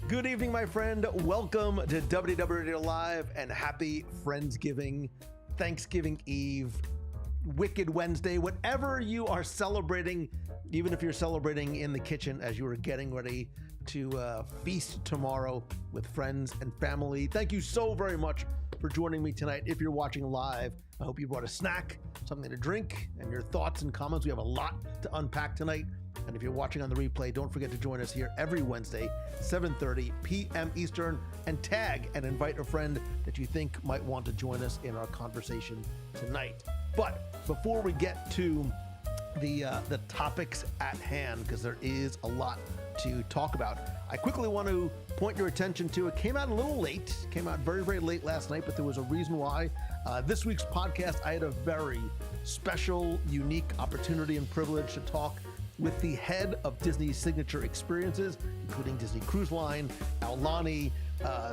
Good evening, my friend. Welcome to WWW Live and happy Friendsgiving, Thanksgiving Eve, Wicked Wednesday, whatever you are celebrating, even if you're celebrating in the kitchen as you are getting ready to feast tomorrow with friends and family. Thank you so very much for joining me tonight. If you're watching live, I hope you brought a snack, something to drink, and your thoughts and comments. We have a lot to unpack tonight. And if you're watching on the replay, don't forget to join us here every Wednesday, 7:30 p.m. Eastern, and tag and invite a friend that you think might want to join us in our conversation tonight. But before we get to the topics at hand, because there is a lot to talk about, I quickly want to point your attention to, it came out a little late, came out very, very late last night, but there was a reason why. This week's podcast, I had a very special, unique opportunity and privilege to talk with the head of Disney's signature experiences, including Disney Cruise Line, Aulani,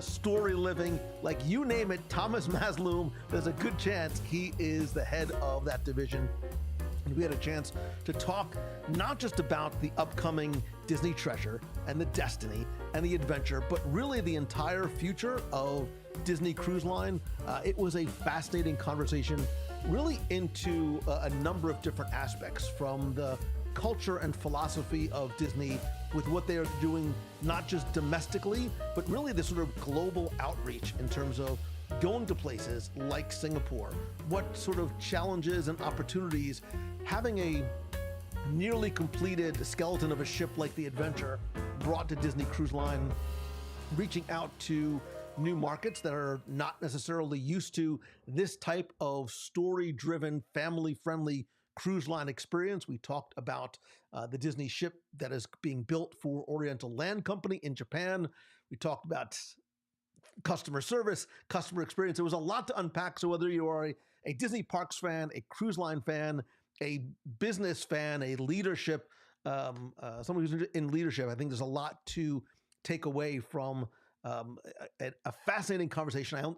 Story Living, like you name it, Thomas Masloom. There's a good chance he is the head of that division. And we had a chance to talk not just about the upcoming Disney Treasure and the Destiny and the Adventure, but really the entire future of Disney Cruise Line. It was a fascinating conversation, really into a number of different aspects, from the culture and philosophy of Disney with what they are doing, not just domestically, but really this sort of global outreach in terms of going to places like Singapore. What sort of challenges and opportunities having a nearly completed skeleton of a ship like the Adventure brought to Disney Cruise Line, reaching out to new markets that are not necessarily used to this type of story-driven, family-friendly cruise line experience. We talked about the Disney ship that is being built for Oriental Land Company in Japan. We talked about customer service, customer experience. There was a lot to unpack. So whether you are a Disney Parks fan, a cruise line fan, a business fan, a leadership, someone who's in leadership, I think there's a lot to take away from a fascinating conversation.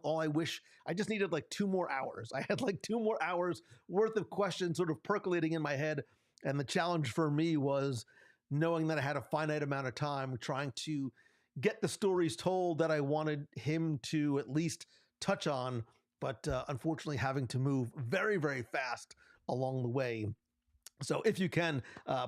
I just needed like 2 more hours. I had like 2 more hours worth of questions sort of percolating in my head. And the challenge for me was knowing that I had a finite amount of time, trying to get the stories told that I wanted him to at least touch on, but unfortunately having to move very, very fast along the way. So if you can,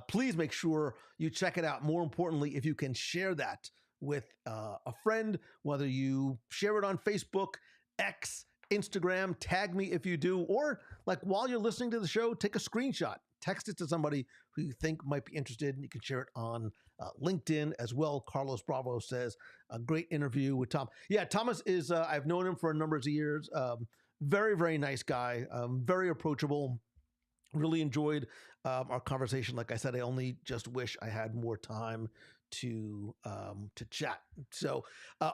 please make sure you check it out. More importantly, if you can share that with a friend, whether you share it on Facebook, X, Instagram, tag me if you do, or like while you're listening to the show, take a screenshot, text it to somebody who you think might be interested, and you can share it on LinkedIn as well. Carlos Bravo says, a great interview with Tom. Yeah, Thomas is, I've known him for a number of years. Very, very nice guy, very approachable. Really enjoyed our conversation. Like I said, I only just wish I had more time to chat. So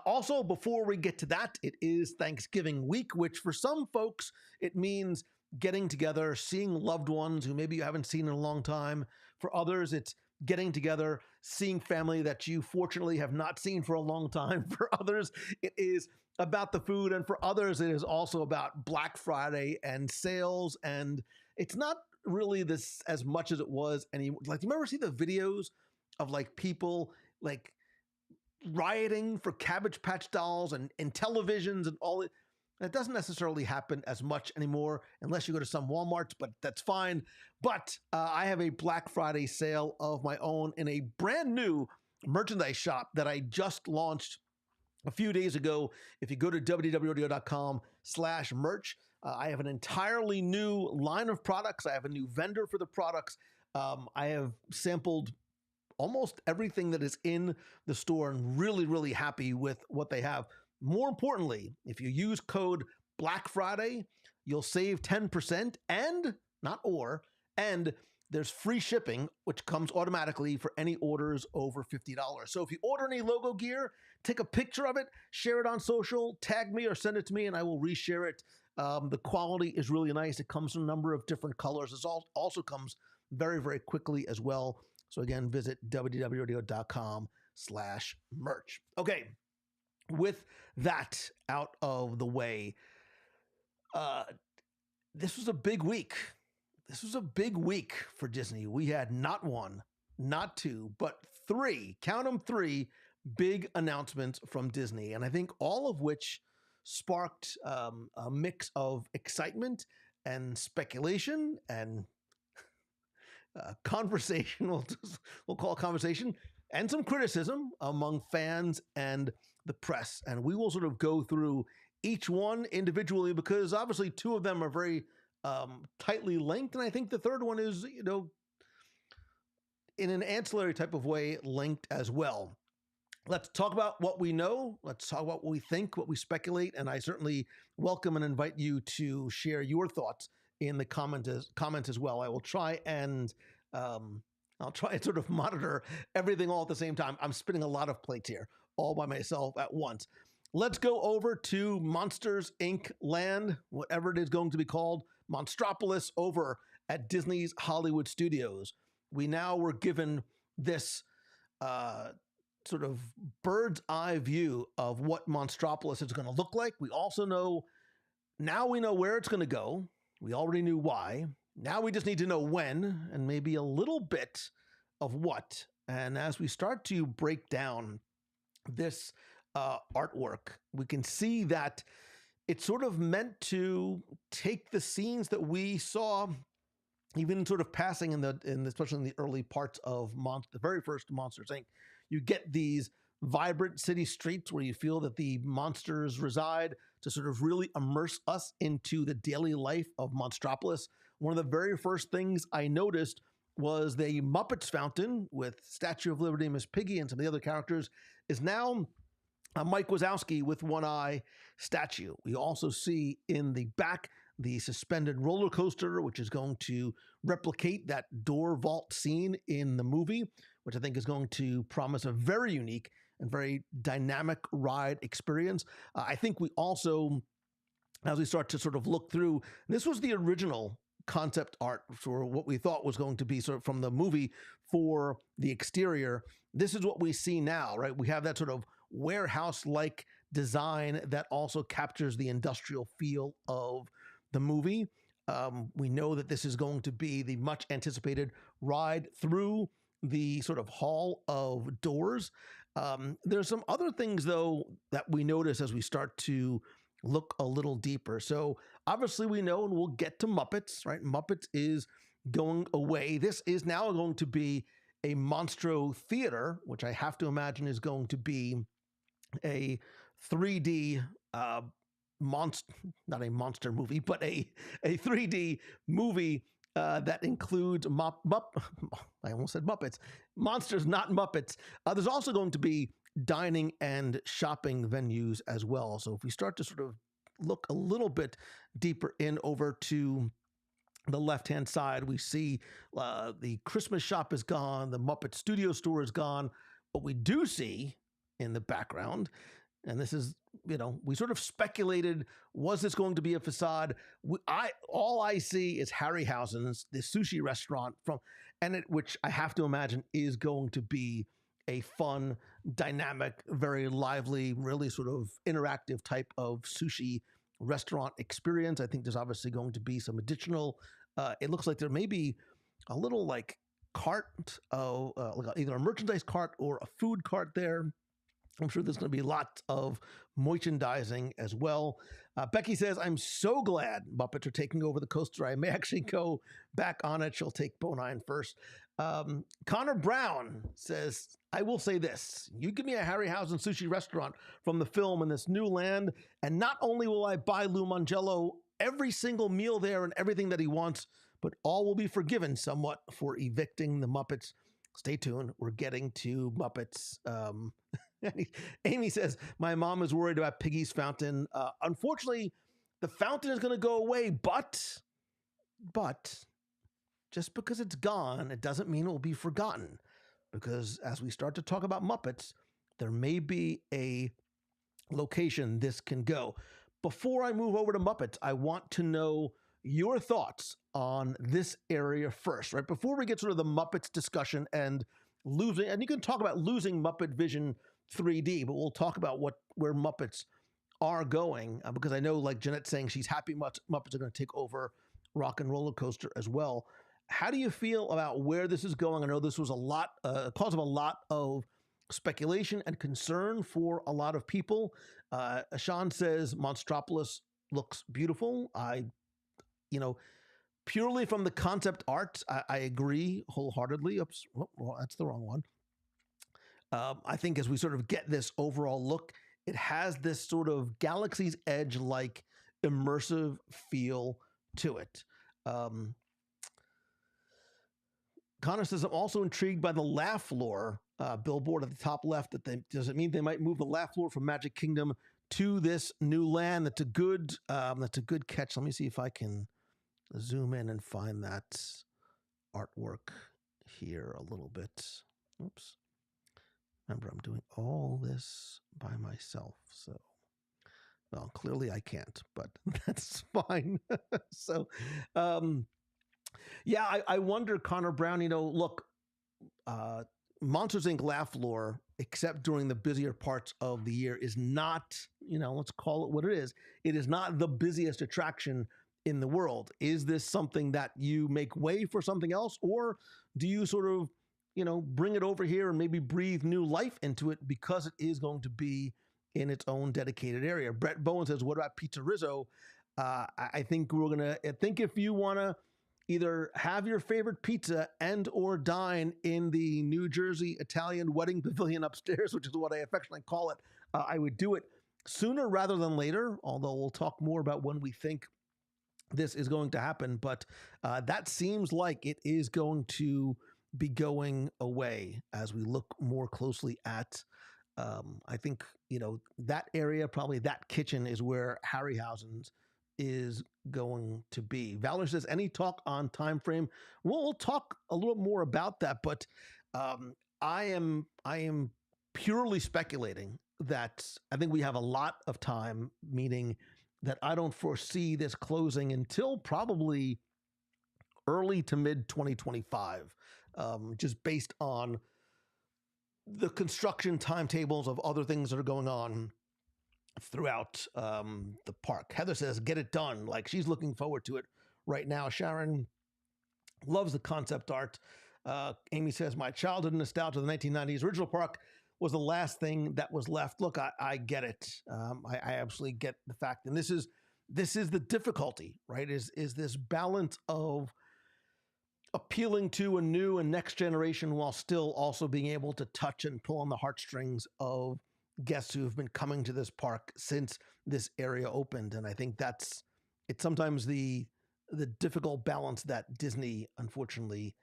also, before we get to that, it is Thanksgiving week, which for some folks, it means getting together, seeing loved ones who maybe you haven't seen in a long time. For others, it's getting together, seeing family that you fortunately have not seen for a long time. For others, it is about the food. And for others, it is also about Black Friday and sales. And it's not really this as much as it was anymore. Like, do you remember see the videos of like people like rioting for Cabbage Patch dolls and televisions and all it? That doesn't necessarily happen as much anymore unless you go to some Walmarts, but that's fine. But I have a Black Friday sale of my own in a brand new merchandise shop that I just launched a few days ago. If you go to www.com/merch, I have an entirely new line of products. I have a new vendor for the products. I have sampled almost everything that is in the store and really, really happy with what they have. More importantly, if you use code Black Friday, you'll save 10% and there's free shipping, which comes automatically for any orders over $50. So if you order any logo gear, take a picture of it, share it on social, tag me or send it to me, and I will reshare it. The quality is really nice. It comes in a number of different colors. It also comes very, very quickly as well. So again, visit www.com/merch. Okay, with that out of the way, this was a big week. This was a big week for Disney. We had not one, not two, but three, count them, three big announcements from Disney, and I think all of which sparked a mix of excitement and speculation and conversation. We'll call it conversation, and some criticism among fans and the press. And we will sort of go through each one individually because obviously two of them are very tightly linked, and I think the third one is, in an ancillary type of way, linked as well. Let's talk about what we know. Let's talk about what we think, what we speculate, and I certainly welcome and invite you to share your thoughts in the comments as well. I will try and sort of monitor everything all at the same time. I'm spinning a lot of plates here, all by myself at once. Let's go over to Monsters Inc. Land, whatever it is going to be called, Monstropolis, over at Disney's Hollywood Studios. We now were given this sort of bird's eye view of what Monstropolis is going to look like. We also know, now we know where it's going to go. We already knew why. Now we just need to know when, and maybe a little bit of what. And as we start to break down this artwork, we can see that it's sort of meant to take the scenes that we saw, even sort of passing especially in the early parts of the very first Monsters Inc. You get these vibrant city streets where you feel that the monsters reside, to sort of really immerse us into the daily life of Monstropolis. One of the very first things I noticed was the Muppets fountain with Statue of Liberty, Miss Piggy, and some of the other characters is now a Mike Wazowski with one eye statue. We also see in the back the suspended roller coaster, which is going to replicate that door vault scene in the movie, which I think is going to promise a very unique and very dynamic ride experience. I think we also, as we start to sort of look through, this was the original concept art for what we thought was going to be sort of from the movie for the exterior. This is what we see now, right? We have that sort of warehouse-like design that also captures the industrial feel of the movie. We know that this is going to be the much anticipated ride through the sort of hall of doors. There's some other things, though, that we notice as we start to look a little deeper. So obviously we know, and we'll get to Muppets, right? Muppets is going away. This is now going to be a Monstro Theater, which I have to imagine is going to be a 3D not a monster movie, but a 3D movie that includes I almost said Muppets. Monsters, not Muppets. There's also going to be dining and shopping venues as well. So if we start to sort of look a little bit deeper in over to the left-hand side, we see the Christmas shop is gone. The Muppet Studio Store is gone. What we do see in the background, and this is, we sort of speculated, was this going to be a facade? All I see is Harryhausen's, the sushi restaurant which I have to imagine is going to be a fun, dynamic, very lively, really sort of interactive type of sushi restaurant experience. I think there's obviously going to be some additional, it looks like there may be a little like cart, like either a merchandise cart or a food cart there. I'm sure there's going to be lots of merchandising as well. Becky says, I'm so glad Muppets are taking over the coaster. I may actually go back on it. She'll take Bonine first. Connor Brown says, I will say this. You give me a Harryhausen sushi restaurant from the film in this new land, and not only will I buy Lou Mangello every single meal there and everything that he wants, but all will be forgiven somewhat for evicting the Muppets. Stay tuned. We're getting to Muppets. Amy says, my mom is worried about Piggy's fountain. Unfortunately, the fountain is going to go away, but just because it's gone, it doesn't mean it will be forgotten. Because as we start to talk about Muppets, there may be a location this can go. Before I move over to Muppets, I want to know your thoughts on this area first, right? Before we get sort of the Muppets discussion and losing, and you can talk about losing Muppet Vision 3D, but we'll talk about where Muppets are going, because I know, like Jeanette saying, she's happy Muppets are going to take over Rock and Roller Coaster as well. How do you feel about where this is going? I know this was cause of a lot of speculation and concern for a lot of people. Sean says Monstropolis looks beautiful. You know, purely from the concept art, I agree wholeheartedly. Oops, well, that's the wrong one. I think as we sort of get this overall look, it has this sort of Galaxy's Edge like immersive feel to it. Connor says, I'm also intrigued by the laugh lore billboard at the top left. Does it mean they might move the laugh lore from Magic Kingdom to this new land? That's a good catch. Let me see if I can zoom in and find that artwork here a little bit. Oops. Remember, I'm doing all this by myself, so well, clearly I can't, but that's fine. So, yeah, I wonder, Connor Brown. Look, Monsters Inc. laugh lore, except during the busier parts of the year, is not. Let's call it what it is. It is not the busiest attraction in the world. Is this something that you make way for something else, or do you sort of bring it over here and maybe breathe new life into it because it is going to be in its own dedicated area? Brett Bowen says, what about Pizza Rizzo? I think if you want to either have your favorite pizza and or dine in the New Jersey Italian wedding pavilion upstairs, which is what I affectionately call it, I would do it sooner rather than later, although we'll talk more about when we think this is going to happen. But that seems like it is going to be going away as we look more closely at I think that area, probably that kitchen, is where Harryhausen's is going to be. Valor says, any talk on time frame? Well, we'll talk a little more about that, but I am purely speculating that I think we have a lot of time, meaning that I don't foresee this closing until probably early to mid 2025. Just based on the construction timetables of other things that are going on throughout the park. Heather says, get it done. Like, she's looking forward to it right now. Sharon loves the concept art. Amy says, my childhood nostalgia of the 1990s original park was the last thing that was left. Look, I get it. I absolutely get the fact. And this is the difficulty, right? Is this balance of appealing to a new and next generation while still also being able to touch and pull on the heartstrings of guests who have been coming to this park since this area opened. And I think it's sometimes the difficult balance that Disney unfortunately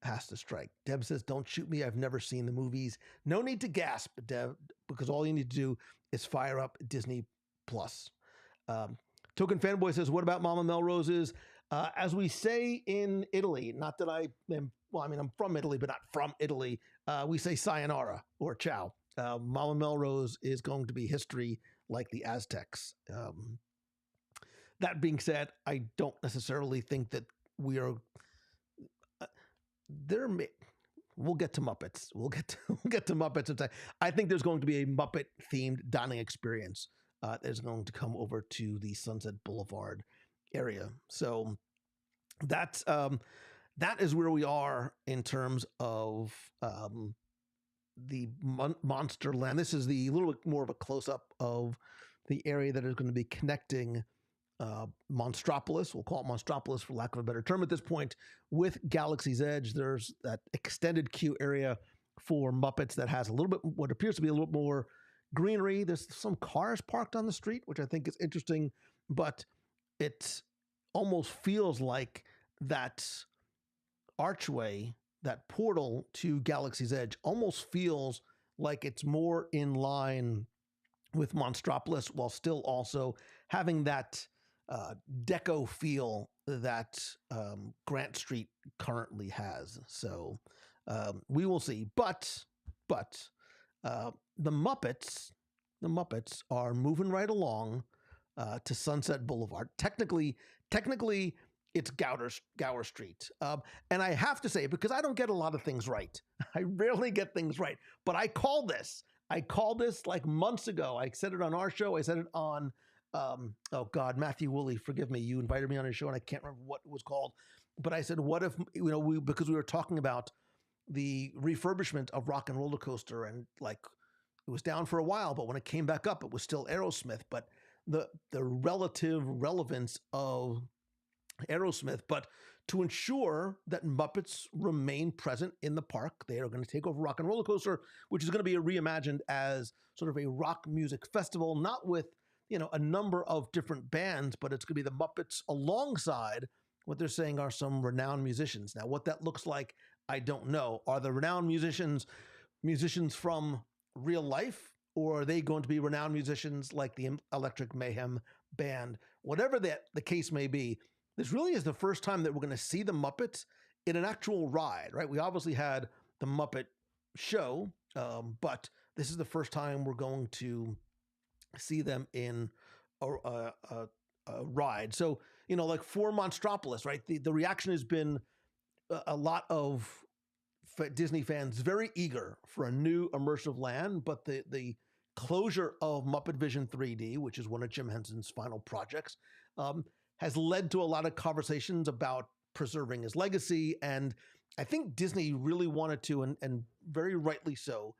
has to strike. Deb says, don't shoot me. I've never seen the movies. No need to gasp, Deb, because all you need to do is fire up Disney Plus. Token Fanboy says, what about Mama Melrose's? As we say in Italy, not that I'm from Italy, but not from Italy. We say sayonara or ciao. Mama Melrose is going to be history like the Aztecs. That being said, I don't necessarily think that we are. We'll get to Muppets. We'll get to Muppets. I think there's going to be a Muppet-themed dining experience that is going to come over to the Sunset Boulevard area. So that is where we are in terms of the Monster Land. This is the little bit more of a close-up of the area that is going to be connecting Monstropolis. We'll call it Monstropolis for lack of a better term at this point, with Galaxy's Edge. There's that extended queue area for Muppets that has a little bit, what appears to be a little bit more greenery. There's some cars parked on the street, which I think is interesting, but it almost feels like that archway, that portal to Galaxy's Edge, almost feels like it's more in line with Monstropolis while still also having that deco feel that Grant Street currently has. So we will see. But the Muppets are moving right along to Sunset Boulevard. Technically, it's Gower Street. And I have to say, because I don't get a lot of things right, I rarely get things right, but I called this like months ago. I said it on our show. I said it on, oh God, Matthew Woolley, forgive me. You invited me on his show and I can't remember what it was called, but I said, what if, because we were talking about the refurbishment of Rock and Roller Coaster, and like it was down for a while, but when it came back up, it was still Aerosmith. But the relative relevance of Aerosmith, but to ensure that Muppets remain present in the park, they are going to take over Rock and Roller Coaster, which is going to be reimagined as sort of a rock music festival, not with a number of different bands, but it's going to be the Muppets alongside what they're saying are some renowned musicians. Now, what that looks like, I don't know. Are the renowned musicians from real life, or are they going to be renowned musicians like the Electric Mayhem Band? Whatever the case may be, this really is the first time that we're going to see the Muppets in an actual ride, right? We obviously had the Muppet Show, but this is the first time we're going to see them in a ride. So, like for Monstropolis, right? The reaction has been a lot of Disney fans very eager for a new immersive land, but the closure of Muppet Vision 3D, which is one of Jim Henson's final projects, has led to a lot of conversations about preserving his legacy. And I think Disney really wanted to, and very rightly so,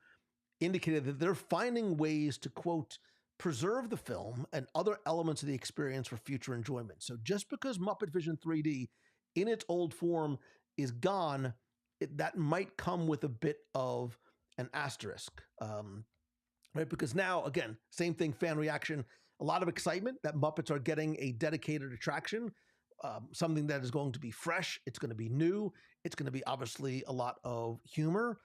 indicated that they're finding ways to, quote, preserve the film and other elements of the experience for future enjoyment. So just because Muppet Vision 3D in its old form is gone, that might come with a bit of an asterisk, right? Because now, again, same thing, fan reaction, a lot of excitement that Muppets are getting a dedicated attraction, something that is going to be fresh, it's going to be new, it's going to be obviously a lot of humor.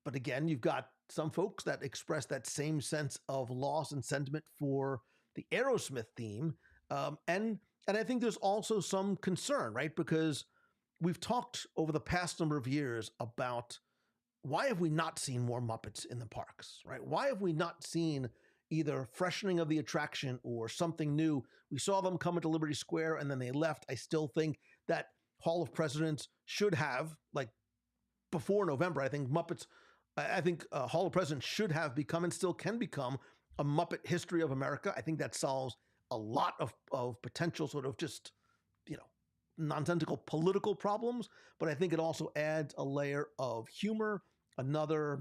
But again, you've got some folks that express that same sense of loss and sentiment for the Aerosmith theme. And I think there's also some concern, right? Because we've talked over the past number of years about why have we not seen more Muppets in the parks, right? Why have we not seen either freshening of the attraction or something new? We saw them come into Liberty Square and then they left. I still think that Hall of Presidents should have, like before November, I think Hall of Presidents should have become and still can become a Muppet History of America. I think that solves a lot of potential sort of just, nonsensical political problems, but I think it also adds a layer of humor, another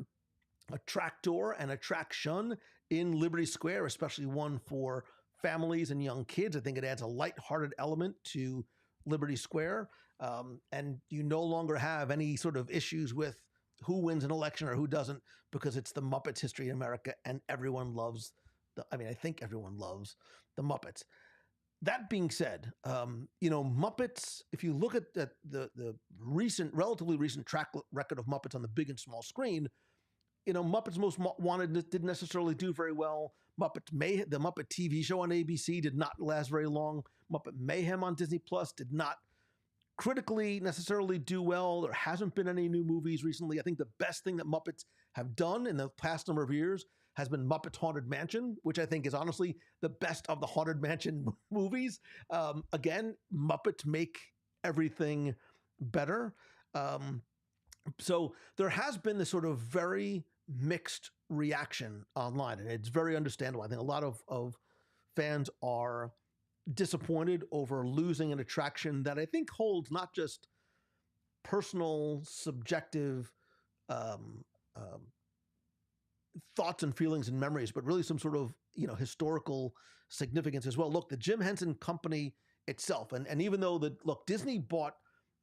attractor and attraction in Liberty Square, especially one for families and young kids. I think it adds a lighthearted element to Liberty Square, and you no longer have any sort of issues with who wins an election or who doesn't, because it's the Muppets History in America, and everyone loves I think everyone loves the Muppets. That being said, Muppets, if you look at the relatively recent track record of Muppets on the big and small screen, Muppets Most Wanted didn't necessarily do very well. The Muppet TV show on ABC did not last very long. Muppet Mayhem on Disney Plus did not critically necessarily do well. There hasn't been any new movies recently. I think the best thing that Muppets have done in the past number of years has been Muppets Haunted Mansion, which I think is honestly the best of the Haunted Mansion movies. Again, Muppets make everything better. So there has been this sort of very mixed reaction online, and it's very understandable. I think a lot of fans are disappointed over losing an attraction that I think holds not just personal, subjective thoughts and feelings and memories, but really some sort of historical significance as well. Look, the Jim Henson Company itself, and even though Disney bought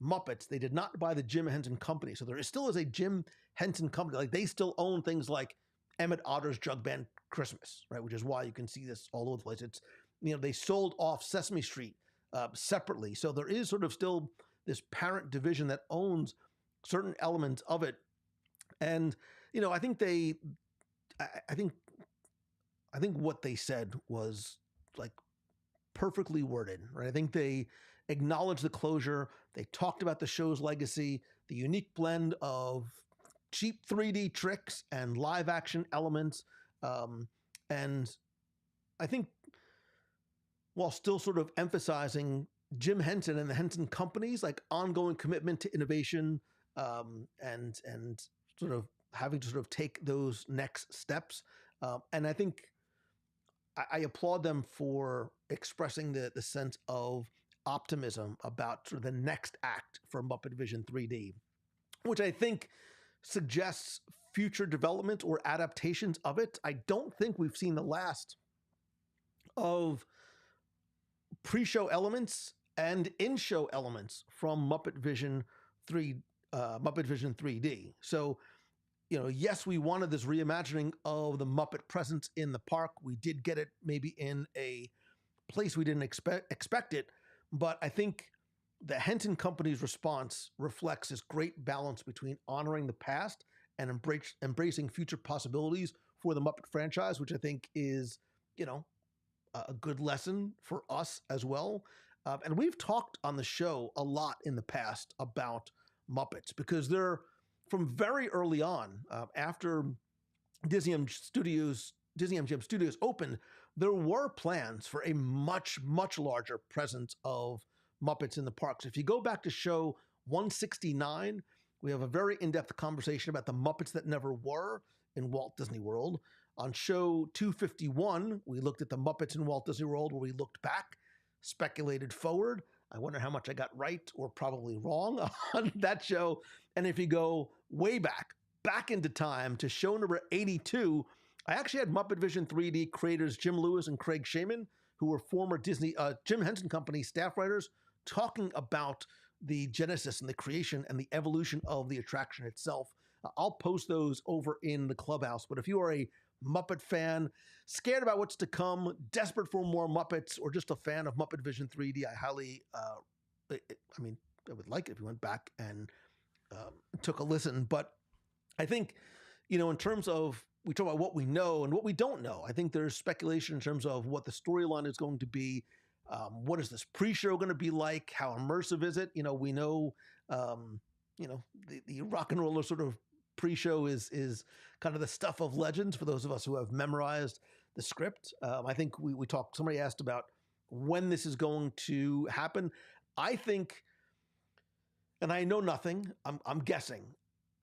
Muppets, they did not buy the Jim Henson Company, so there still is a Jim Henson Company. Like, they still own things like Emmett Otter's Jug Band Christmas, right? Which is why you can see this all over the place. It's they sold off Sesame Street separately, so there is sort of still this parent division that owns certain elements of it, and I think I think what they said was like perfectly worded, right? I think they acknowledged the closure. They talked about the show's legacy, the unique blend of cheap 3D tricks and live action elements. And I think while still sort of emphasizing Jim Henson and the Henson Company's like ongoing commitment to innovation, and sort of having to sort of take those next steps. And I think I applaud them for expressing the sense of optimism about sort of the next act for Muppet Vision 3D. which I think suggests future development or adaptations of it. I don't think we've seen the last of pre-show elements and in-show elements from Muppet Vision 3D. So, yes, we wanted this reimagining of the Muppet presence in the park. We did get it maybe in a place we didn't expect it, but I think the Henson Company's response reflects this great balance between honoring the past and embracing future possibilities for the Muppet franchise, which I think is, a good lesson for us as well. And we've talked on the show a lot in the past about Muppets because they're from very early on, after Disney MGM Studios opened, there were plans for a much, much larger presence of Muppets in the parks. If you go back to show 169, we have a very in-depth conversation about the Muppets that never were in Walt Disney World. On show 251, we looked at the Muppets in Walt Disney World, where we looked back, speculated forward. I wonder how much I got right or probably wrong on that show. And if you go way back into time to show number 82, I actually had Muppet Vision 3D creators Jim Lewis and Craig Shaman, who were former Jim Henson Company staff writers, talking about the genesis and the creation and the evolution of the attraction itself. I'll post those over in the clubhouse. But if you are a Muppet fan, scared about what's to come, desperate for more Muppets, or just a fan of Muppet Vision 3D, I highly, I would like it if you went back and took a listen. But I think, in terms of, we talk about what we know and what we don't know. I think there's speculation in terms of what the storyline is going to be. What is this pre-show going to be like? How immersive is it? We know, the rock and roller sort of pre-show is kind of the stuff of legends for those of us who have memorized the script. I think we talked, somebody asked about when this is going to happen. I think, and I know nothing, I'm guessing.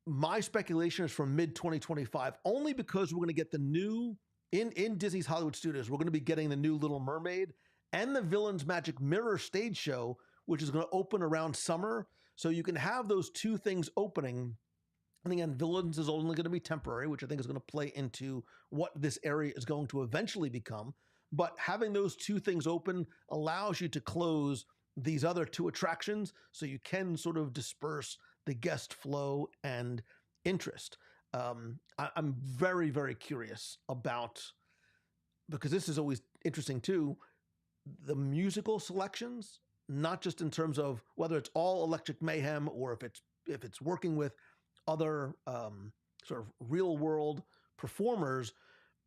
My speculation is from mid-2025, only because we're going to get the new, in Disney's Hollywood Studios, we're going to be getting the new Little Mermaid and the Villains Magic Mirror stage show, which is going to open around summer. So you can have those two things opening. And again, Villains is only going to be temporary, which I think is going to play into what this area is going to eventually become. But having those two things open allows you to close these other two attractions so you can sort of disperse the guest flow and interest. I'm very, very curious about, because this is always interesting too, the musical selections, not just in terms of whether it's all Electric Mayhem or if it's working with other sort of real world performers,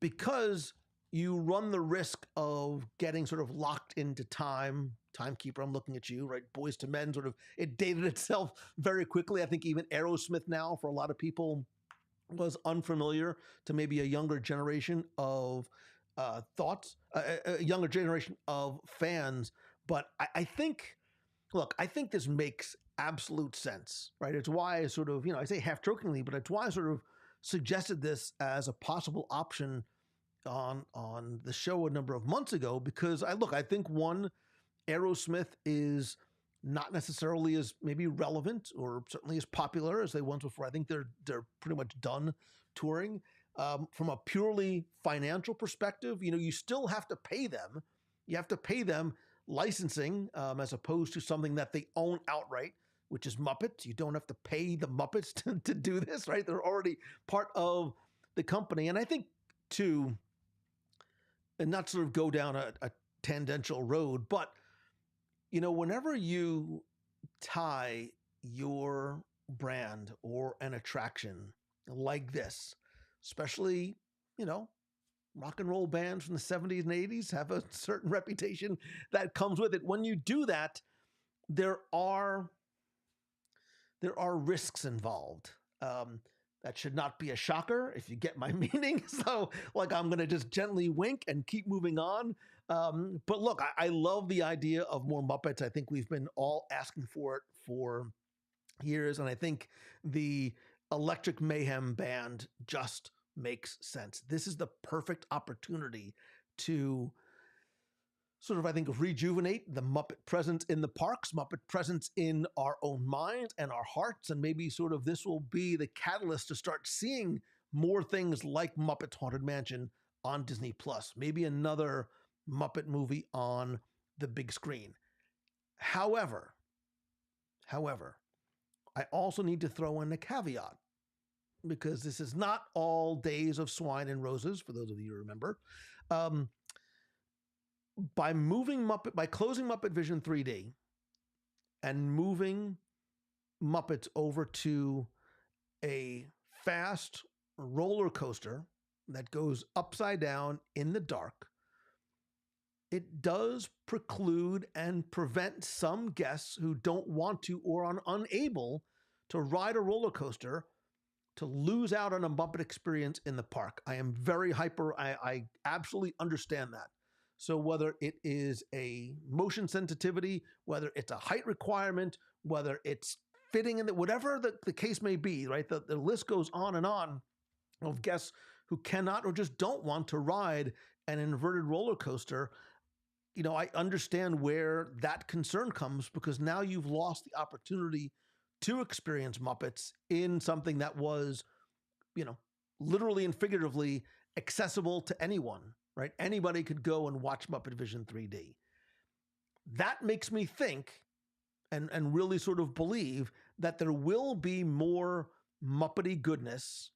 because you run the risk of getting sort of locked into time. Timekeeper, I'm looking at you, right? Boys to Men sort of, it dated itself very quickly. I think even Aerosmith now, for a lot of people, was unfamiliar to maybe a younger generation of thoughts, a younger generation of fans. But I think, look, I think this makes absolute sense, right? It's why I sort of, I say half jokingly, but it's why I sort of suggested this as a possible option on the show a number of months ago, because I think one, Aerosmith is not necessarily as maybe relevant or certainly as popular as they once before. I think they're pretty much done touring. From a purely financial perspective, you still have to pay them. You have to pay them licensing as opposed to something that they own outright, which is Muppets. You don't have to pay the Muppets to do this, right? They're already part of the company. And I think too, and not sort of go down a tangential road, but whenever you tie your brand or an attraction like this, especially, rock and roll bands from the 70s and 80s have a certain reputation that comes with it. When you do that, there are risks involved. That should not be a shocker if you get my meaning. So I'm going to just gently wink and keep moving on. But look, I love the idea of more Muppets. I think we've been all asking for it for years. And I think the Electric Mayhem band just makes sense. This is the perfect opportunity to sort of, I think, rejuvenate the Muppet presence in the parks, Muppet presence in our own minds and our hearts. And maybe sort of this will be the catalyst to start seeing more things like Muppets Haunted Mansion on Disney Plus, maybe another Muppet movie on the big screen. However, I also need to throw in a caveat, because this is not all days of swine and roses, for those of you who remember. By closing Muppet Vision 3D and moving Muppets over to a fast roller coaster that goes upside down in the dark, it does preclude and prevent some guests who don't want to or are unable to ride a roller coaster to lose out on a Muppet experience in the park. I am very hyper. I absolutely understand that. So whether it is a motion sensitivity, whether it's a height requirement, whether it's fitting in, whatever the case may be, right? The list goes on and on of guests who cannot or just don't want to ride an inverted roller coaster. You know, I understand where that concern comes, because now you've lost the opportunity to experience Muppets in something that was, you know, literally and figuratively accessible to anyone, right? Anybody could go and watch Muppet Vision 3D. That makes me think and really sort of believe that there will be more Muppety goodness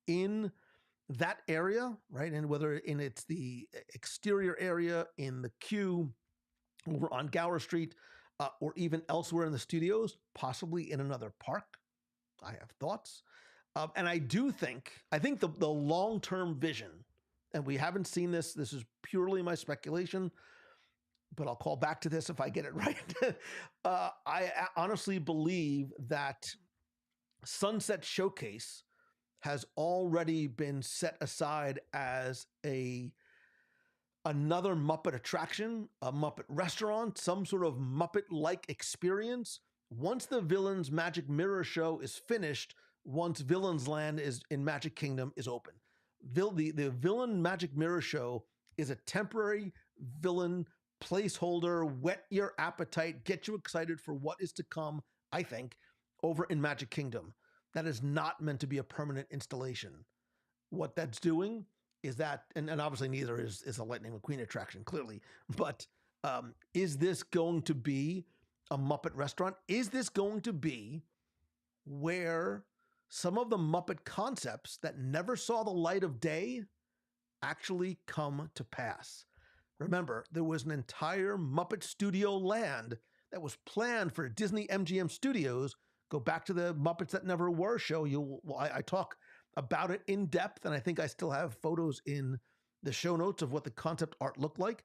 in that area, right? And whether it's the exterior area in the queue over on Gower Street, or even elsewhere in the studios, possibly in another park. I have thoughts. And I think the long-term vision, and we haven't seen this is purely my speculation, but I'll call back to this if I get it right. I honestly believe that Sunset Showcase has already been set aside as another Muppet attraction, a Muppet restaurant, some sort of Muppet-like experience. Once the Villains Magic Mirror show is finished, once Villains Land is in Magic Kingdom is open. The Villain Magic Mirror show is a temporary villain placeholder, whet your appetite, get you excited for what is to come, I think, over in Magic Kingdom. That is not meant to be a permanent installation. What that's doing is that, and obviously neither is a Lightning McQueen attraction, clearly, but is this going to be a Muppet restaurant? Is this going to be where some of the Muppet concepts that never saw the light of day actually come to pass? Remember, there was an entire Muppet Studio Land that was planned for Disney MGM Studios. Go back to the Muppets That Never Were show. I talk about it in depth, and I think I still have photos in the show notes of what the concept art looked like.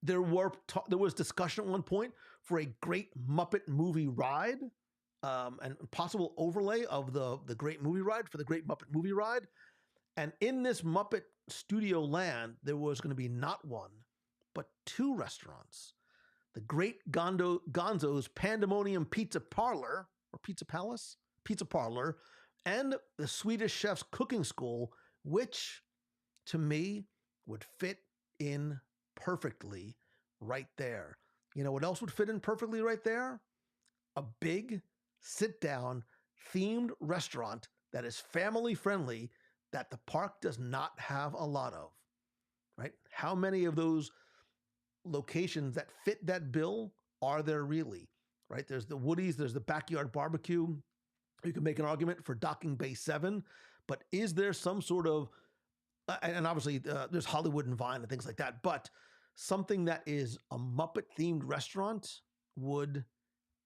There was discussion at one point for a Great Muppet Movie Ride, and possible overlay of the Great Movie Ride for the Great Muppet Movie Ride. And in this Muppet Studio Land, there was going to be not one, but two restaurants. The Great Gonzo's Pandemonium Pizza Parlor, or Pizza Palace? Pizza Parlor, and the Swedish Chef's Cooking School, which, to me, would fit in perfectly right there. You know what else would fit in perfectly right there? A big, sit-down, themed restaurant that is family-friendly, that the park does not have a lot of, right? How many of those locations that fit that bill are there really, right? There's the Woody's, there's the Backyard Barbecue. You can make an argument for Docking Bay 7, but is there some sort of, and obviously there's Hollywood and Vine and things like that, but something that is a Muppet-themed restaurant would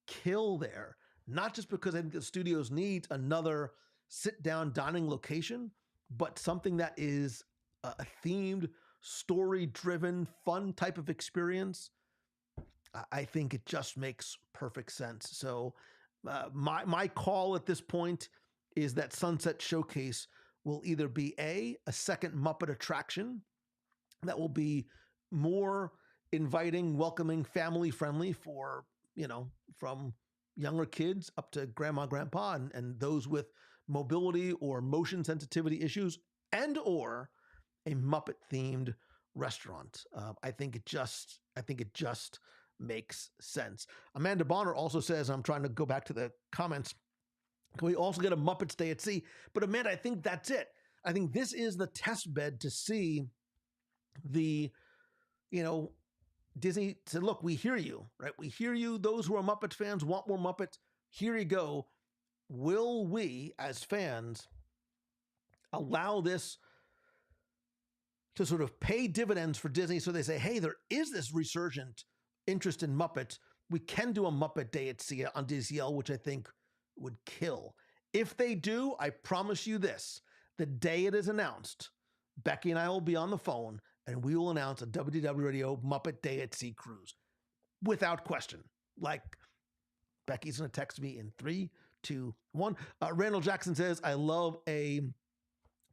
kill there. Not just because I think the studios need another sit-down dining location, but something that is a themed, story-driven, fun type of experience. I think it just makes perfect sense. So my call at this point is that Sunset Showcase will either be a second Muppet attraction that will be more inviting, welcoming, family-friendly for, from younger kids up to grandma, grandpa, and those with mobility or motion sensitivity issues, and or a Muppet-themed restaurant. I think it just makes sense. Amanda Bonner also says, I'm trying to go back to the comments, can we also get a Muppets Day at Sea? But Amanda, I think that's it. I think this is the test bed to see the, Disney said, look, we hear you, right? We hear you. Those who are Muppet fans want more Muppets. Here you go. Will we, as fans, allow this to sort of pay dividends for Disney? So they say, hey, there is this resurgent interest in Muppets. We can do a Muppet Day at Sea on DCL, which I think would kill. If they do, I promise you this, the day it is announced, Becky and I will be on the phone and we will announce a WDW Radio Muppet Day at Sea cruise without question. Like, Becky's going to text me in 3, 2, 1. Randall Jackson says, I love a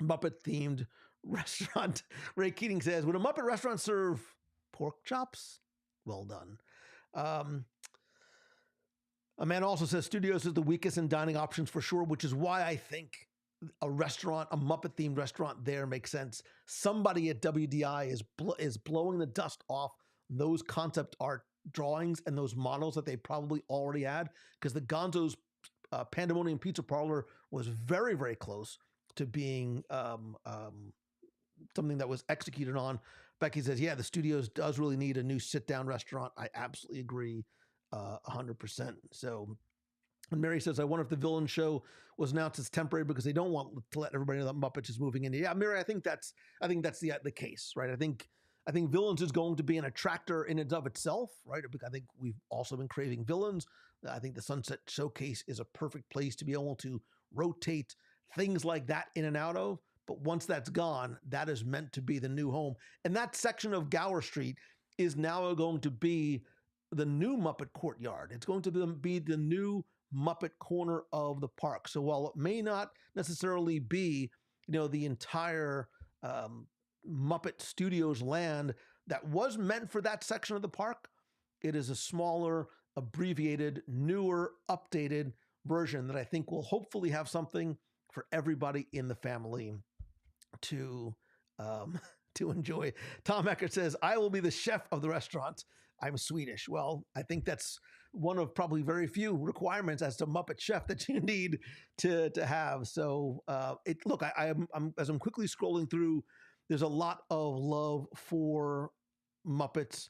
Muppet-themed restaurant. Ray Keating says, would a Muppet restaurant serve pork chops? Well done. A man also says studios is the weakest in dining options for sure, which is why I think a restaurant, a Muppet-themed restaurant there makes sense. Somebody at WDI is blowing the dust off those concept art drawings and those models that they probably already had, because the Gonzo's Pandemonium Pizza Parlor was very, very close to being something that was executed on. Becky says, yeah, the studios does really need a new sit-down restaurant. I absolutely agree 100%. So, and Mary says, I wonder if the villain show was announced as temporary because they don't want to let everybody know that Muppets is moving in. Yeah, Mary, I think that's the case, right? I think Villains is going to be an attractor in and of itself, right? I think we've also been craving Villains. I think the Sunset Showcase is a perfect place to be able to rotate things like that in and out of. But once that's gone, that is meant to be the new home. And that section of Gower Street is now going to be the new Muppet Courtyard. It's going to be the new Muppet corner of the park. So while it may not necessarily be, the entire Muppet Studios land that was meant for that section of the park, it is a smaller, abbreviated, newer, updated version that I think will hopefully have something for everybody in the family to enjoy. Tom Eckert says, I will be the chef of the restaurant. I'm Swedish. Well, I think that's one of probably very few requirements as to Muppet Chef that you need to have. So I'm as I'm quickly scrolling through, there's a lot of love for Muppets.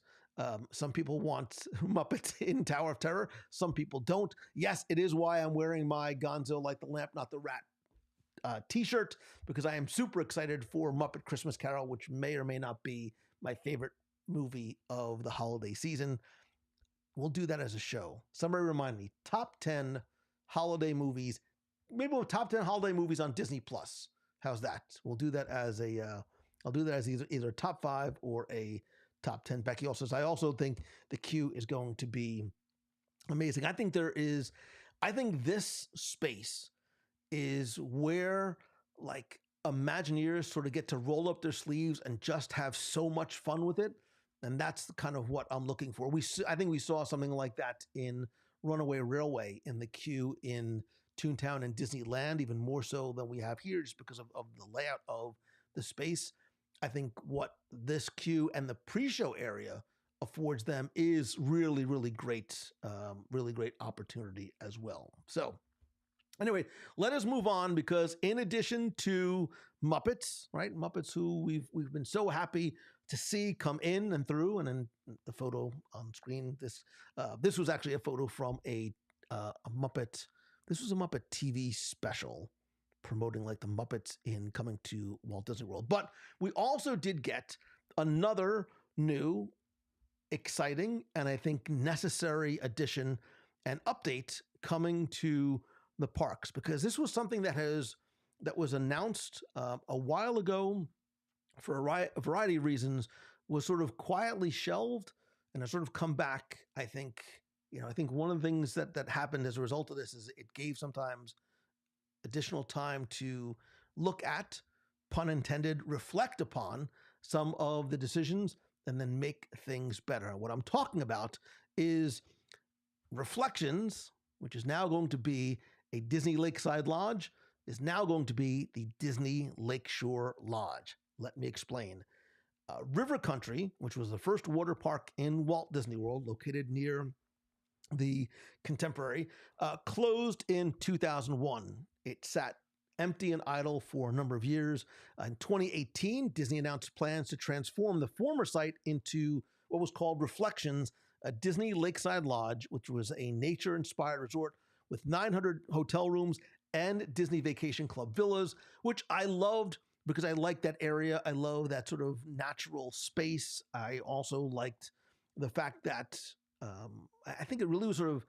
Some people want Muppets in Tower of Terror. Some people don't. Yes, it is why I'm wearing my Gonzo Like the Lamp, Not the Rat t-shirt, because I am super excited for Muppet Christmas Carol, which may or may not be my favorite movie of the holiday season. We'll do that as a show. Somebody remind me, top 10 holiday movies. Maybe we'll top 10 holiday movies on Disney Plus. How's that? We'll do that as I'll do that as either top 5 or a top 10. Becky also says, I also think the queue is going to be amazing. I think this space is where like Imagineers sort of get to roll up their sleeves and just have so much fun with it. And that's kind of what I'm looking for. I think we saw something like that in Runaway Railway in the queue in Toontown and Disneyland, even more so than we have here, just because of the layout of the space. I think what this queue and the pre-show area affords them is really, really great opportunity as well. So anyway, let us move on, because in addition to Muppets, right? Muppets who we've been so happy to see come in and through, and then the photo on screen. This was actually a photo from a Muppet. This was a Muppet TV special promoting like the Muppets in coming to Walt Disney World. But we also did get another new, exciting, and I think necessary addition and update coming to the parks, because this was something that was announced a while ago for a variety of reasons, was sort of quietly shelved and has sort of come back. I think one of the things that happened as a result of this is it gave sometimes additional time to look at, pun intended, reflect upon some of the decisions and then make things better. What I'm talking about is Reflections, which is now going to be a Disney Lakeside Lodge, is now going to be the Disney Lakeshore Lodge. Let me explain. River Country, which was the first water park in Walt Disney World, located near the Contemporary, closed in 2001. It sat empty and idle for a number of years. In 2018, Disney announced plans to transform the former site into what was called Reflections, a Disney Lakeside Lodge, which was a nature-inspired resort with 900 hotel rooms and Disney Vacation Club villas, which I loved because I liked that area. I love that sort of natural space. I also liked the fact that I think it really was sort of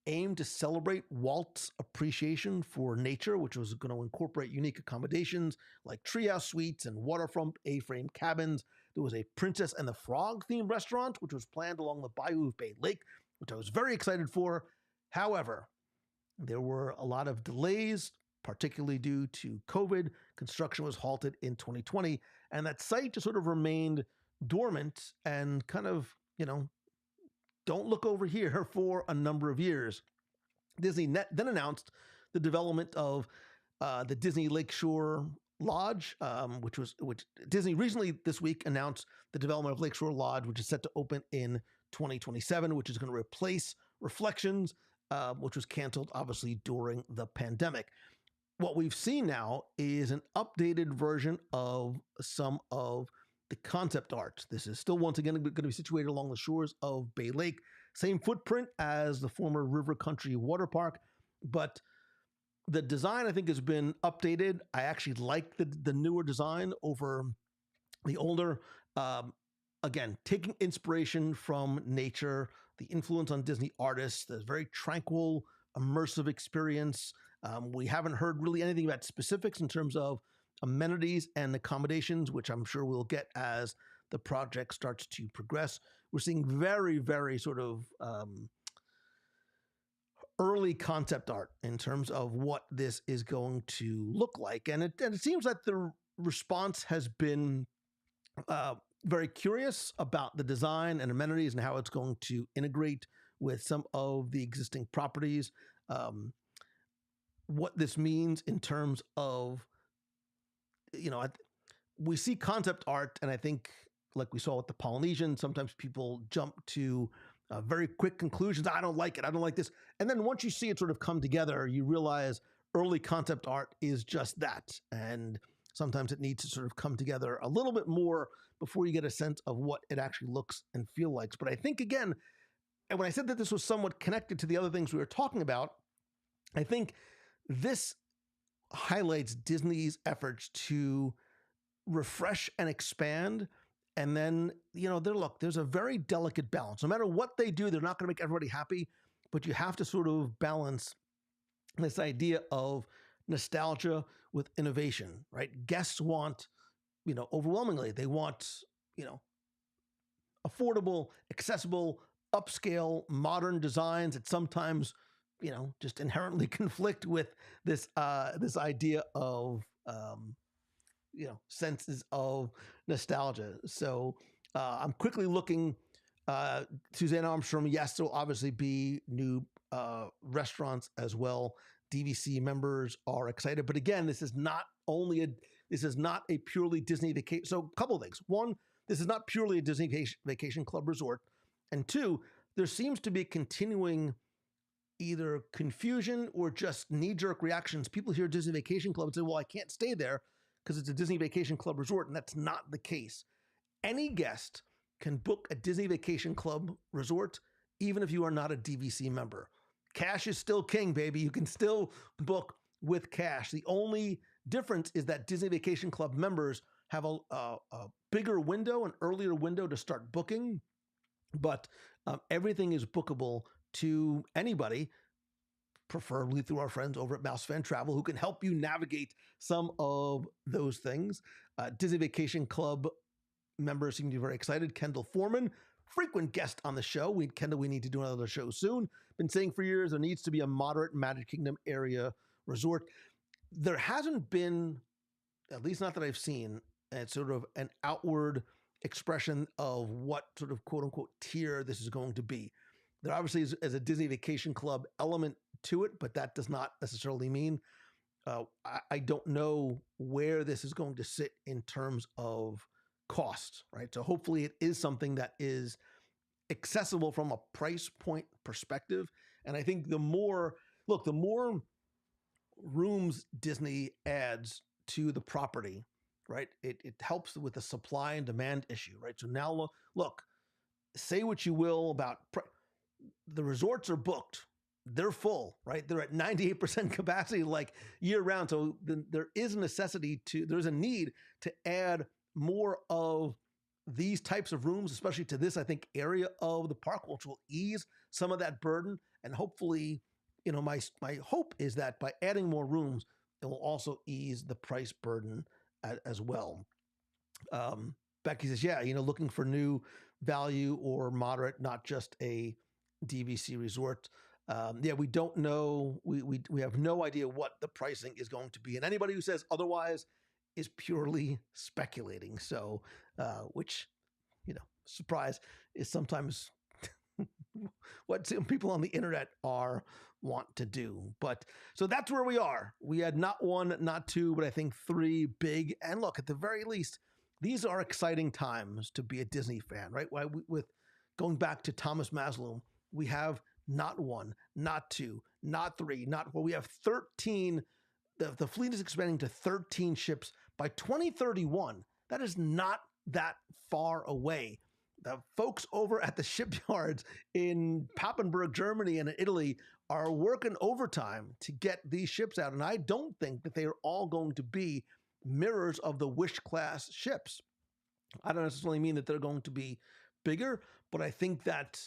aimed to celebrate Walt's appreciation for nature, which was going to incorporate unique accommodations like treehouse suites and waterfront A-frame cabins. There was a Princess and the Frog themed restaurant, which was planned along the bayou of Bay Lake, which I was very excited for. However, there were a lot of delays, particularly due to COVID. Construction was halted in 2020, and that site just sort of remained dormant and kind of, don't look over here for a number of years. Disney then announced the development of the Disney Lakeshore Lodge, which Disney recently this week announced the development of Lakeshore Lodge, which is set to open in 2027, which is going to replace Reflections, which was canceled obviously during the pandemic. What we've seen now is an updated version of some of the concept art. This is still once again going to be situated along the shores of Bay Lake. Same footprint as the former River Country water park, but the design I think has been updated. I actually like the newer design over the older. Again, taking inspiration from nature, the influence on Disney artists, the very tranquil, immersive experience. We haven't heard really anything about specifics in terms of amenities and accommodations, which I'm sure we'll get as the project starts to progress. We're seeing very, very sort of early concept art in terms of what this is going to look like. And it seems that the response has been very curious about the design and amenities and how it's going to integrate with some of the existing properties. What this means in terms of, we see concept art, and I think, like we saw with the Polynesian, sometimes people jump to very quick conclusions. I don't like it. I don't like this. And then once you see it sort of come together, you realize early concept art is just that. And sometimes it needs to sort of come together a little bit more before you get a sense of what it actually looks and feels like. But I think, again, and when I said that this was somewhat connected to the other things we were talking about, I think this highlights Disney's efforts to refresh and expand. And then, there's a very delicate balance. No matter what they do, they're not going to make everybody happy, but you have to sort of balance this idea of nostalgia with innovation, right? Guests want, overwhelmingly, they want, affordable, accessible, upscale, modern designs that sometimes, just inherently conflict with this idea of, senses of nostalgia. So I'm quickly looking, Suzanne Armstrong, yes, there will obviously be new restaurants as well. DVC members are excited. But again, this is not a purely Disney vacation. So a couple of things. One, this is not purely a Disney Vacation Club resort. And two, there seems to be continuing either confusion or just knee-jerk reactions. People hear Disney Vacation Club and say, well, I can't stay there because it's a Disney Vacation Club resort, and that's not the case. Any guest can book a Disney Vacation Club resort, even if you are not a DVC member. Cash is still king, baby. You can still book with cash. The only difference is that Disney Vacation Club members have a bigger window, an earlier window to start booking, but everything is bookable to anybody, preferably through our friends over at Mouse Fan Travel, who can help you navigate some of those things. Disney Vacation Club members seem to be very excited. Kendall Foreman, frequent guest on the show. Kendall, we need to do another show soon. Been saying for years there needs to be a moderate Magic Kingdom area resort. There hasn't been, at least not that I've seen, sort of an outward expression of what sort of quote unquote tier this is going to be. There obviously is a Disney Vacation Club element to it, but that does not necessarily mean I don't know where this is going to sit in terms of cost, right? So hopefully it is something that is accessible from a price point perspective. And I think the more rooms Disney adds to the property, right, it helps with the supply and demand issue, right? So now look, say what you will about the resorts are booked. They're full, right? They're at 98% capacity, like year round. So there is a necessity there's a need to add more of these types of rooms, especially to this, I think, area of the park, which will ease some of that burden. And hopefully, my hope is that by adding more rooms, it will also ease the price burden as well. Becky says, yeah, looking for new value or moderate, not just a DVC resort. Yeah, we don't know. We have no idea what the pricing is going to be. And anybody who says otherwise is purely speculating. So, which, surprise is sometimes what some people on the internet want to do. But so that's where we are. We had not one, not two, but I think three big. And look, at the very least, these are exciting times to be a Disney fan, right? With going back to Thomas Maslow, we have not one, not two, not three, not four. We have 13. The fleet is expanding to 13 ships by 2031. That is not that far away. The folks over at the shipyards in Papenburg, Germany, and in Italy are working overtime to get these ships out. And I don't think that they are all going to be mirrors of the Wish class ships. I don't necessarily mean that they're going to be bigger, but I think that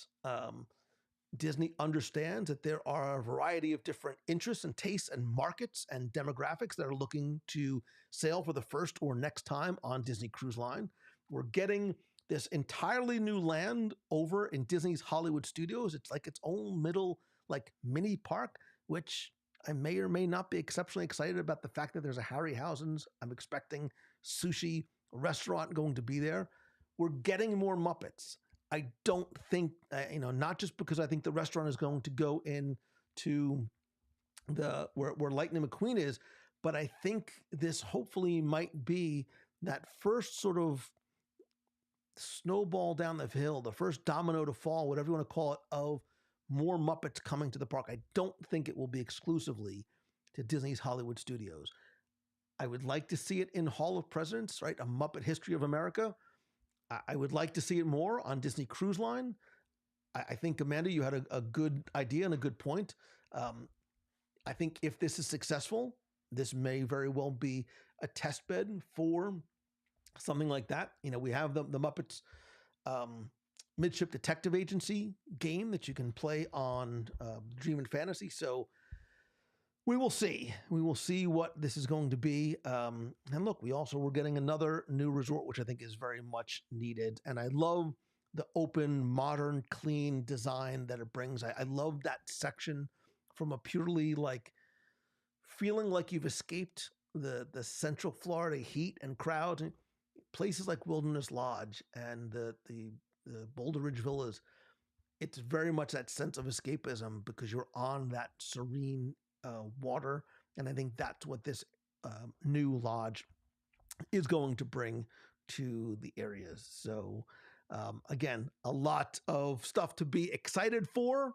Disney understands that there are a variety of different interests and tastes and markets and demographics that are looking to sail for the first or next time on Disney Cruise Line. We're getting this entirely new land over in Disney's Hollywood Studios. It's like its own mini park, which I may or may not be exceptionally excited about the fact that there's a Harryhausen's. I'm expecting sushi restaurant going to be there. We're getting more Muppets. I don't think, not just because I think the restaurant is going to go into where Lightning McQueen is, but I think this hopefully might be that first sort of snowball down the hill, the first domino to fall, whatever you want to call it, of more Muppets coming to the park. I don't think it will be exclusively to Disney's Hollywood Studios. I would like to see it in Hall of Presidents, right? A Muppet History of America. I would like to see it more on Disney Cruise Line. I think, Amanda, you had a good idea and a good point. I think if this is successful, this may very well be a test bed for something like that. We have the Muppets Midship Detective Agency game that you can play on Dream and Fantasy. So we will see. We will see what this is going to be. And look, we're getting another new resort, which I think is very much needed. And I love the open, modern, clean design that it brings. I love that section from a purely feeling like you've escaped the Central Florida heat and crowds. Places like Wilderness Lodge and the Boulder Ridge Villas, it's very much that sense of escapism because you're on that serene water. And I think that's what this new lodge is going to bring to the areas. So again, a lot of stuff to be excited for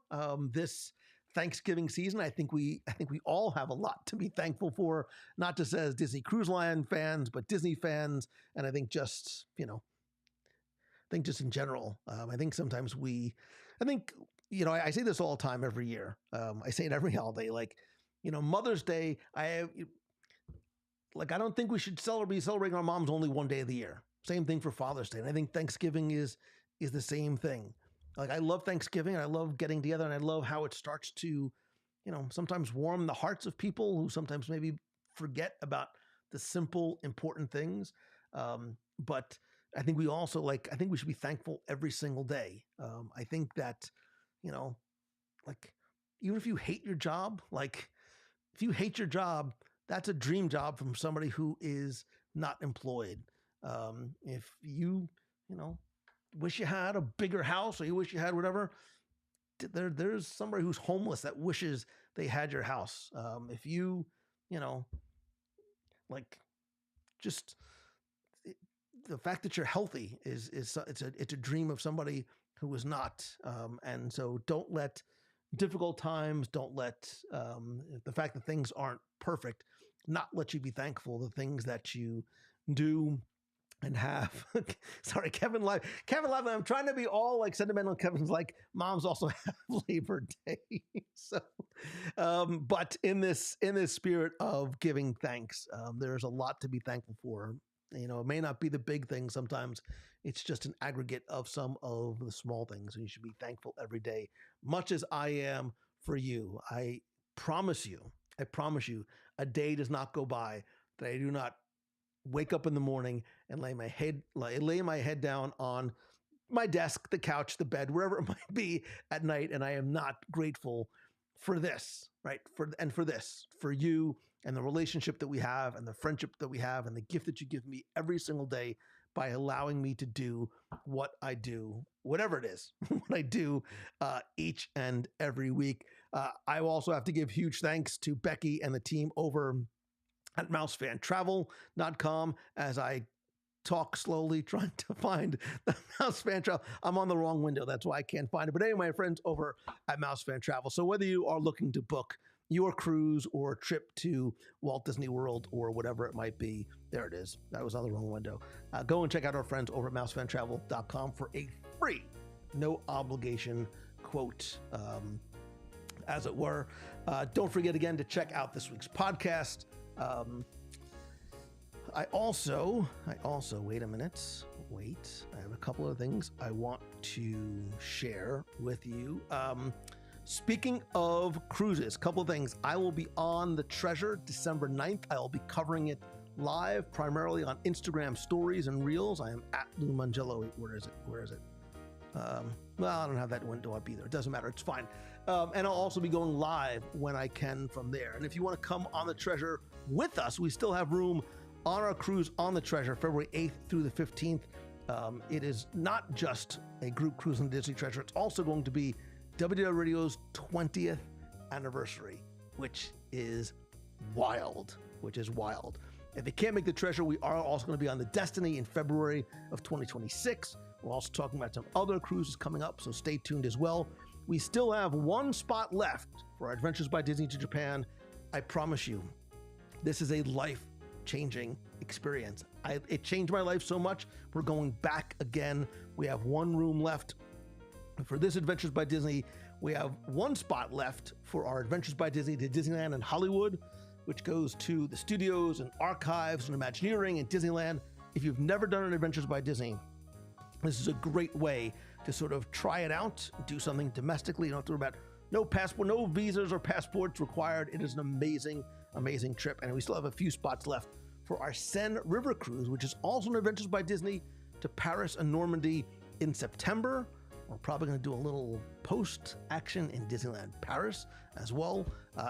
this Thanksgiving season. I think we all have a lot to be thankful for, not just as Disney Cruise Line fans, but Disney fans. And I think just in general, I think sometimes I say this all the time every year. I say it every holiday, Mother's Day. I don't think we should be celebrating our moms only one day of the year. Same thing for Father's Day. And I think Thanksgiving is the same thing. I love Thanksgiving, and I love getting together, and I love how it starts to, sometimes warm the hearts of people who sometimes maybe forget about the simple, important things. But I think we also I think we should be thankful every single day. I think that, even if you hate your job, if you hate your job, that's a dream job from somebody who is not employed. If you, wish you had a bigger house, or you wish you had whatever, there's somebody who's homeless that wishes they had your house. If you, the fact that you're healthy is it's a dream of somebody who is not. And so don't let difficult times, don't let the fact that things aren't perfect, not let you be thankful the things that you do and have. Sorry, Kevin Live. I'm trying to be all like sentimental. Kevin's like, moms also have Labor Day. So, but in this spirit of giving thanks, there's a lot to be thankful for. You know, it may not be the big things. Sometimes it's just an aggregate of some of the small things. And you should be thankful every day, much as I am for you. I promise you, a day does not go by that I do not wake up in the morning and lay my head down on my desk, the couch, the bed, wherever it might be at night, and I am not grateful for this, right? For you and the relationship that we have and the friendship that we have and the gift that you give me every single day by allowing me to do what I do, whatever it is, what I do each and every week. I also have to give huge thanks to Becky and the team over at mousefantravel.com as I talk slowly trying to find the Mouse Fan Travel. I'm on the wrong window. That's why I can't find it. But anyway, my friends over at Mouse Fan Travel. So whether you are looking to book your cruise or trip to Walt Disney World or whatever it might be, there it is. That was on the wrong window. Go and check out our friends over at mousefantravel.com for a free, no obligation quote, as it were. Don't forget again to check out this week's podcast. I also, wait a minute. I have a couple of things I want to share with you. Speaking of cruises, a couple of things. I will be on the Treasure December 9th. I will be covering it live, primarily on Instagram stories and reels. I am at Lou Mangello. Wait, where is it? Well, I don't have that window up either. It doesn't matter. It's fine. And I'll also be going live when I can from there. And if you want to come on the Treasure with us, we still have room on our cruise on the Treasure, February 8th through the 15th. It is not just a group cruise on the Disney Treasure. It's also going to be WDW Radio's 20th anniversary, which is wild. If you can't make the Treasure, we are also going to be on the Destiny in February of 2026. We're also talking about some other cruises coming up, so stay tuned as well. We still have one spot left for our Adventures by Disney to Japan. I promise you, this is a life-changing experience. It changed my life so much. We're going back again. We have one room left for this Adventures by Disney. We have one spot left for our Adventures by Disney to Disneyland and Hollywood, which goes to the studios and archives and Imagineering and Disneyland. If you've never done an Adventures by Disney, this is a great way to sort of try it out, do something domestically. You don't have to worry about no passport, no visas or passports required. It is an amazing, amazing trip. And we still have a few spots left for our Seine River Cruise, which is also an Adventures by Disney to Paris and Normandy in September. We're probably going to do a little post-action in Disneyland Paris as well.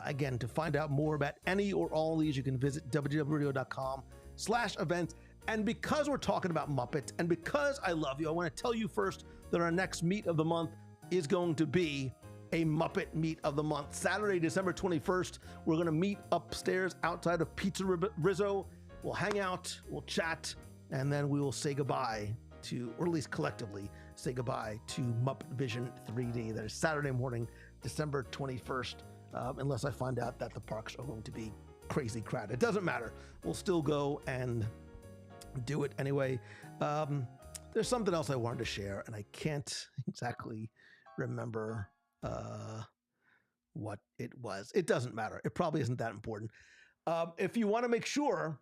Again, to find out more about any or all of these, you can visit www.radio.com/events. And because we're talking about Muppets, and because I love you, I want to tell you first that our next meet of the month is going to be a Muppet Meet of the Month. Saturday, December 21st, we're going to meet upstairs outside of Pizza Rizzo. We'll hang out, we'll chat, and then we will say goodbye to, or at least collectively, say goodbye to Muppet Vision 3D. That is Saturday morning, December 21st, unless I find out that the parks are going to be crazy crowded. It doesn't matter. We'll still go and do it anyway. There's something else I wanted to share, and I can't exactly remember what it was. It doesn't matter. It probably isn't that important. If you want to make sure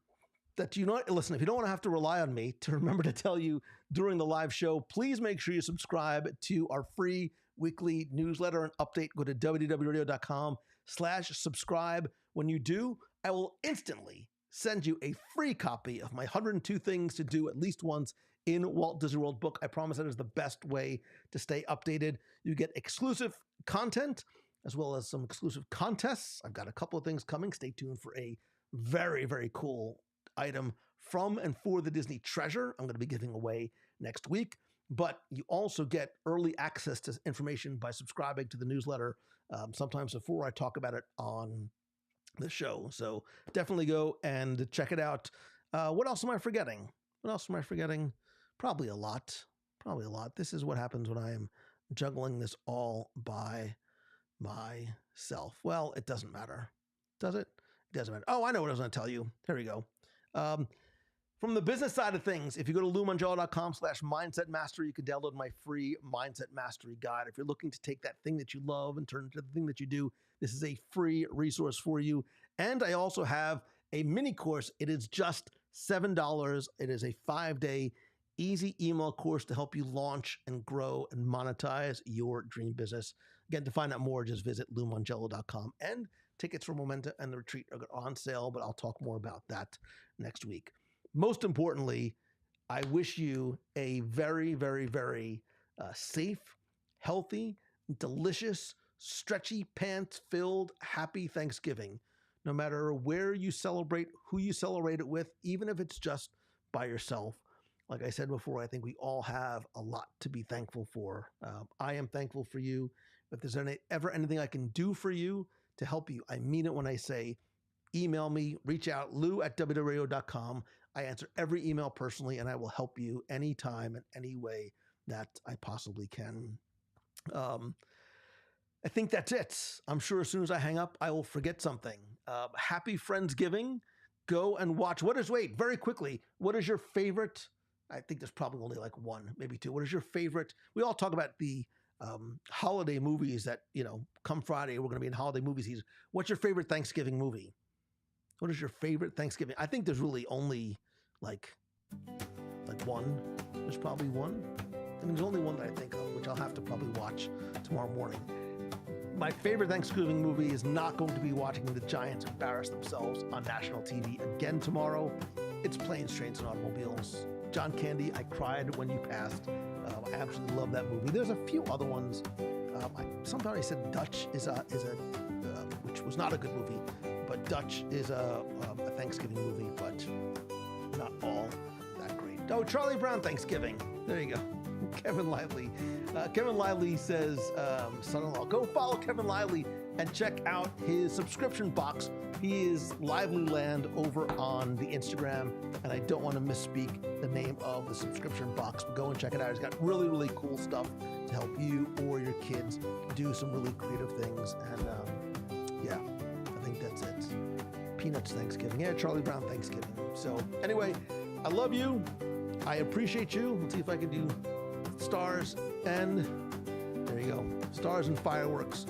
that you know, listen, if you don't want to have to rely on me to remember to tell you during the live show, please make sure you subscribe to our free weekly newsletter and update. Go to www.radio.com/subscribe. When you do, I will instantly send you a free copy of my 102 Things to Do at least once in Walt Disney World book. I promise that is the best way to stay updated. You get exclusive content as well as some exclusive contests. I've got a couple of things coming. Stay tuned for a very, very cool item from and for the Disney Treasure I'm going to be giving away next week. But you also get early access to information by subscribing to the newsletter, sometimes before I talk about it on the show. So definitely go and check it out. What else am I forgetting? What else am I forgetting? Probably a lot. Probably a lot. This is what happens when I am juggling this all by myself. Well, it doesn't matter. Does it? It doesn't matter. Oh, I know what I was going to tell you. Here we go. From the business side of things, if you go to loumongello.com/mindset mastery, you can download my free mindset mastery guide. If you're looking to take that thing that you love and turn it into the thing that you do, this is a free resource for you. And I also have a mini course. It is just $7. It is a 5-day easy email course to help you launch and grow and monetize your dream business. Again, to find out more, just visit loumongello.com. And tickets for Momentum and the retreat are on sale, but I'll talk more about that next week. Most importantly, I wish you a very, very, very safe, healthy, delicious, stretchy pants-filled, happy Thanksgiving. No matter where you celebrate, who you celebrate it with, even if it's just by yourself. Like I said before, I think we all have a lot to be thankful for. I am thankful for you. If there's ever anything I can do for you to help you, I mean it when I say email me, reach out, lou@wwradio.com. I answer every email personally, and I will help you anytime in any way that I possibly can. I think that's it. I'm sure as soon as I hang up, I will forget something. Happy Friendsgiving. Go and watch. Very quickly, what is your favorite? I think there's probably only like one, maybe two. What is your favorite? We all talk about the holiday movies that, come Friday, we're going to be in holiday movie season. What's your favorite Thanksgiving movie? What is your favorite Thanksgiving? I think there's really only like one. There's probably one. I mean, there's only one that I think of, which I'll have to probably watch tomorrow morning. My favorite Thanksgiving movie is not going to be watching the Giants embarrass themselves on national TV again tomorrow. It's Planes, Trains, and Automobiles. John Candy, I cried when you passed. I absolutely love that movie. There's a few other ones. Somebody said Dutch is a which was not a good movie, but Dutch is a Thanksgiving movie, but not all that great. Oh, Charlie Brown Thanksgiving. There you go. Kevin Lively. Kevin Lively says, son-in-law, go follow Kevin Lively and check out his subscription box. He is Lively Land over on the Instagram, and I don't want to misspeak the name of the subscription box, but go and check it out. He's got really, really cool stuff to help you or your kids do some really creative things. And yeah, I think that's it. Peanuts Thanksgiving. Yeah, Charlie Brown Thanksgiving. So anyway, I love you. I appreciate you. Let's see if I can do stars and there you go. Stars and fireworks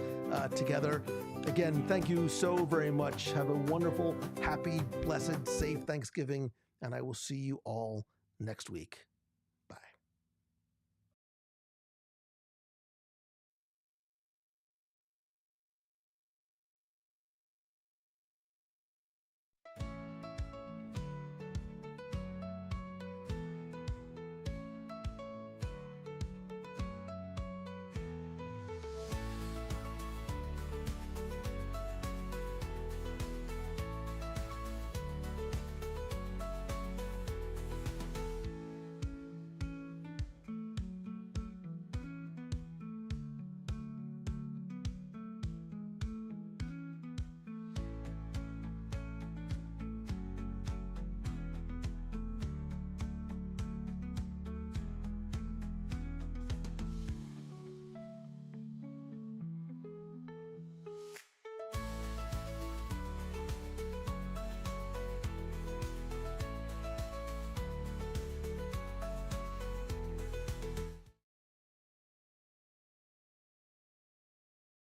together. Again, thank you so very much. Have a wonderful, happy, blessed, safe Thanksgiving, and I will see you all next week.